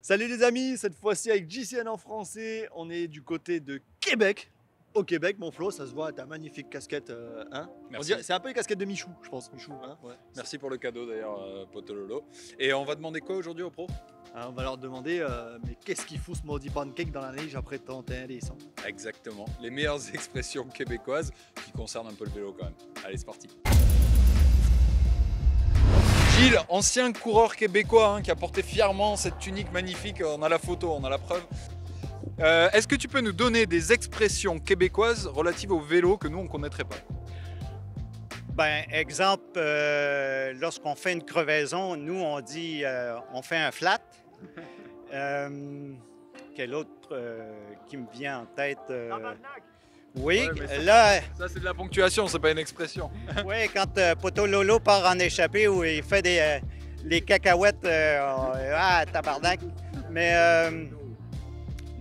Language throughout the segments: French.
Salut les amis, cette fois-ci avec JCN en français, on est du côté de Québec. Au Québec, mon Flo, ça se voit, ta magnifique casquette, hein. Merci. C'est un peu les casquettes de Michou, je pense, Michou, hein. Ouais. Merci pour le cadeau d'ailleurs, Potololo. Et on va demander quoi aujourd'hui aux pros? On va leur demander, mais qu'est-ce qu'il fout ce maudit pancake dans la neige après 31 décembre? Exactement, les meilleures expressions québécoises qui concernent un peu le vélo quand même. Allez, c'est parti. Gilles, ancien coureur québécois qui a porté fièrement cette tunique magnifique, on a la photo, on a la preuve. Est-ce que tu peux nous donner des expressions québécoises relatives au vélo que nous on ne connaîtrait pas? Ben, exemple, lorsqu'on fait une crevaison, nous on dit on fait un flat. Quel autre qui me vient en tête? Oui, Ouais, là, Ça c'est de la ponctuation, c'est pas une expression. oui, quand Potololo part en échappée ou il fait les cacahuètes, tabarnak. Mais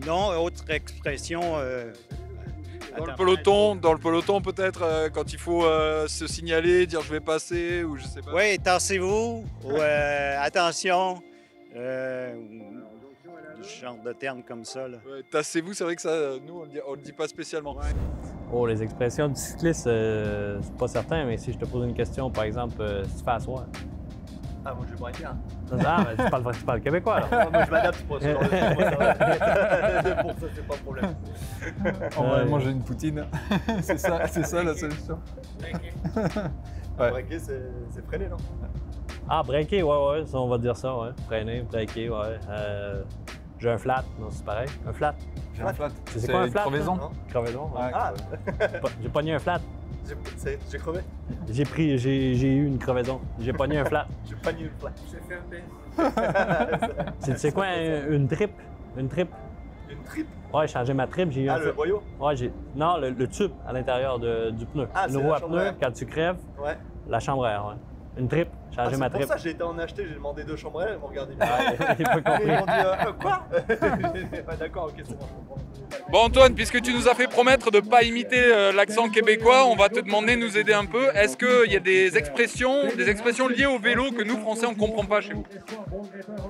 non, autre expression. Dans attends, le peloton peut-être, quand il faut se signaler, dire je vais passer ou je sais pas. Oui, tassez-vous ou attention. Ce genre de termes comme ça. Là. Ouais, tassez-vous, c'est vrai que ça, nous on le dit pas spécialement. Oh, les expressions du cycliste, c'est pas certain, mais si je te pose une question, par exemple, si tu fais asseoir. Ah, moi je vais pas être bien. Ah, ben, tu parles québécois, là. Moi je m'adapte pas sur pour ça, c'est pas de problème. On va manger une poutine. c'est ça la solution. Braquer, c'est freiner, non? Ah, breaker, ouais, ça, on va dire ça, ouais. Freiner, breaker, ouais. J'ai un flat, non, c'est pareil. Un flat. J'ai un flat. C'est quoi un une flat? crevaison. Non? Crevaison, ouais. Ah, J'ai pogné un flat. j'ai crevé. J'ai eu une crevaison. J'ai pogné un flat. J'ai pas eu le flat. C'est quoi une trip? Une trip? Une tripe. Ouais, j'ai changé ma trip, j'ai eu Ah, un le boyau? Ouais, non, le tube à l'intérieur du pneu. Ah, Une c'est roue la à chambre à pneu, air. quand tu crèves, Ouais. la chambre à air, ouais. Une trip, changer ma C'est pour trip. ça que j'ai été en acheter, j'ai demandé 2 chambres à air, ils m'ont regardé. J'ai pas Ils compris. m'ont dit quoi? D'accord, ok, c'est bon. Bon Antoine, puisque tu nous as fait promettre de ne pas imiter l'accent québécois, on va te demander de nous aider un peu. Est-ce qu'il y a des expressions liées au vélo que nous Français on ne comprend pas chez vous?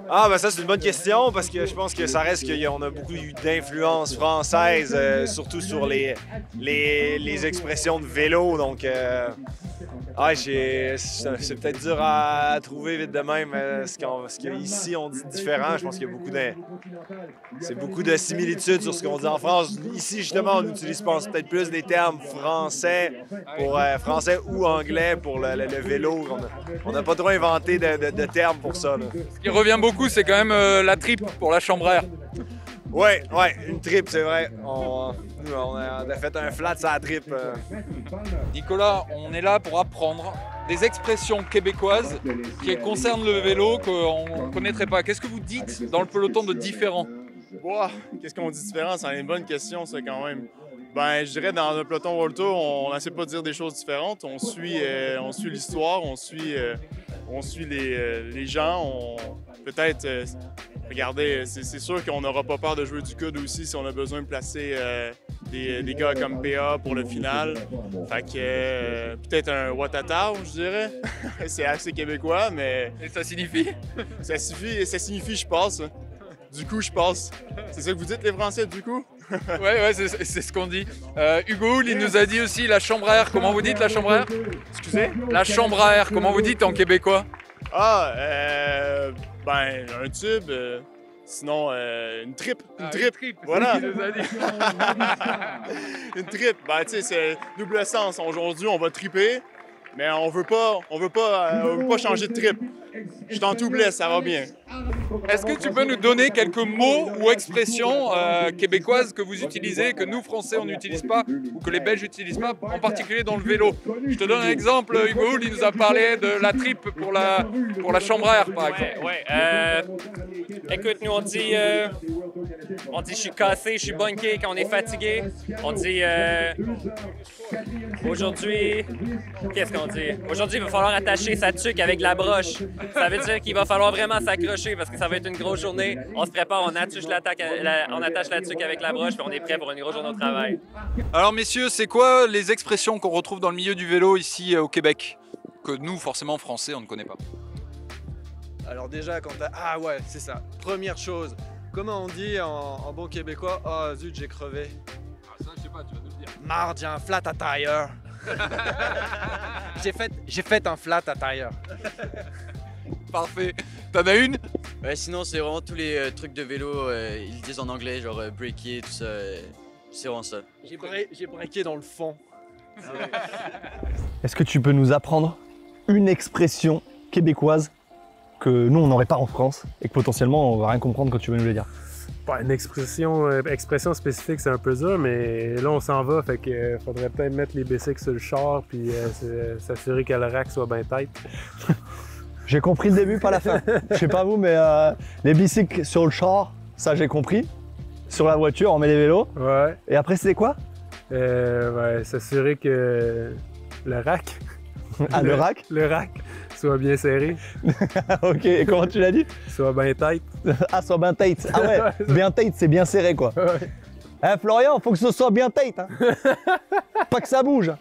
Ah ben ça c'est une bonne question parce que je pense que ça reste qu'on a beaucoup d'influence française, surtout sur les expressions de vélo. Donc c'est peut-être dur à trouver vite de même ce qu'ici on dit différent. Je pense qu'il y a beaucoup de similitudes sur ce qu'on dit en France. Ici justement on utilise peut-être plus des termes français pour français ou anglais pour le vélo. On n'a pas trop inventé de termes pour ça, là. Ce qui revient beaucoup, c'est quand même la tripe pour la chambre à air. Ouais, une trip, c'est vrai. On a fait un flat sur la trip. Nicolas, on est là pour apprendre des expressions québécoises qui concernent le vélo qu'on ne connaîtrait pas. Qu'est-ce que vous dites dans le peloton de différent? Wow, qu'est-ce qu'on dit différent? C'est une bonne question, ça, quand même. Ben, je dirais, dans un peloton World Tour, on n'essaie pas de dire des choses différentes. On suit l'histoire, on suit les gens. Peut-être, regardez, c'est sûr qu'on n'aura pas peur de jouer du coude aussi si on a besoin de placer des gars comme PA pour le final. Fait que peut-être un Watatao, je dirais. C'est assez québécois, mais Et ça signifie? ça signifie je passe. Du coup, je passe. C'est ça que vous dites, les Français, du coup? Ouais, c'est ce qu'on dit. Hugo, il nous a dit aussi la chambre à air. Comment vous dites la chambre à air? Excusez? La chambre à air, comment vous dites en québécois? Ah, ben, un tube. Sinon, une tripe. Une tripe. Voilà. Il nous a dit. Une tripe. Ben, tu sais, c'est double sens. Aujourd'hui, on va triper, mais on veut pas changer de trip. Je t'en tout blesse, ça va bien. Est-ce que tu peux nous donner quelques mots ou expressions québécoises que vous utilisez, que nous Français on n'utilise pas ou que les Belges n'utilisent pas, en particulier dans le vélo? Je te donne un exemple, Hugo, il nous a parlé de la tripe pour la chambre à air par exemple. Ouais. Écoute, nous on dit je suis cassé, je suis bunké quand on est fatigué. On dit aujourd'hui, qu'est-ce qu'on dit? Aujourd'hui, il va falloir attacher sa tuque avec la broche. Ça veut dire qu'il va falloir vraiment s'accrocher parce que ça va être une grosse journée. On se prépare, on attache la tuque avec la broche, puis on est prêt pour une grosse journée au travail. Alors messieurs, c'est quoi les expressions qu'on retrouve dans le milieu du vélo ici au Québec, que nous forcément Français on ne connaît pas? Alors déjà, quand t'as... Ah ouais, c'est ça. Première chose, comment on dit en bon québécois? Oh zut, j'ai crevé. Ah, ça, je sais pas, tu vas nous le dire. Marre, j'ai un flat à tire. j'ai fait un flat à tire. Parfait. T'en as une? Ouais, sinon, c'est vraiment tous les trucs de vélo, ils le disent en anglais, genre breaker, tout ça. C'est vraiment ça. J'ai breaké dans le fond. Est-ce que tu peux nous apprendre une expression québécoise que nous on n'aurait pas en France et que potentiellement on va rien comprendre quand tu veux nous le dire? Pas une expression spécifique, c'est un peu dur, mais là on s'en va, fait que faudrait peut-être mettre les bicycles sur le char puis s'assurer que le rack soit bien tête. J'ai compris le début, pas la fin. Je sais pas vous, mais les bicycles sur le char, ça j'ai compris. Sur la voiture, on met les vélos. Ouais. Et après, c'était quoi? Ouais, s'assurer que le rack. Ah, le rack? Le rack soit bien serré. Ok, et comment tu l'as dit? Soit bien tête. Ah, soit bien tête. Ah ouais, bien tête, c'est bien serré quoi. Ouais. Eh Florian, faut que ce soit bien tête. Hein. Pas que ça bouge.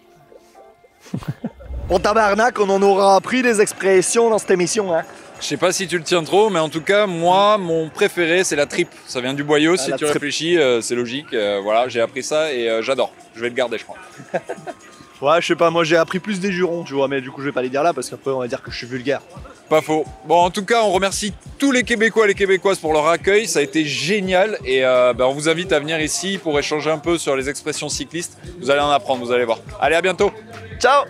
Bon tabarnak, on en aura appris des expressions dans cette émission. Hein. Je sais pas si tu le tiens trop, mais en tout cas, moi, mon préféré, c'est la tripe. Ça vient du boyau, si tu réfléchis, c'est logique. Voilà, j'ai appris ça et j'adore. Je vais le garder, je crois. Ouais, je sais pas, moi j'ai appris plus des jurons, tu vois, mais du coup je vais pas les dire là parce qu'après on va dire que je suis vulgaire. Pas faux. Bon, en tout cas, on remercie tous les Québécois et les Québécoises pour leur accueil. Ça a été génial et on vous invite à venir ici pour échanger un peu sur les expressions cyclistes. Vous allez en apprendre, vous allez voir. Allez, à bientôt. Ciao!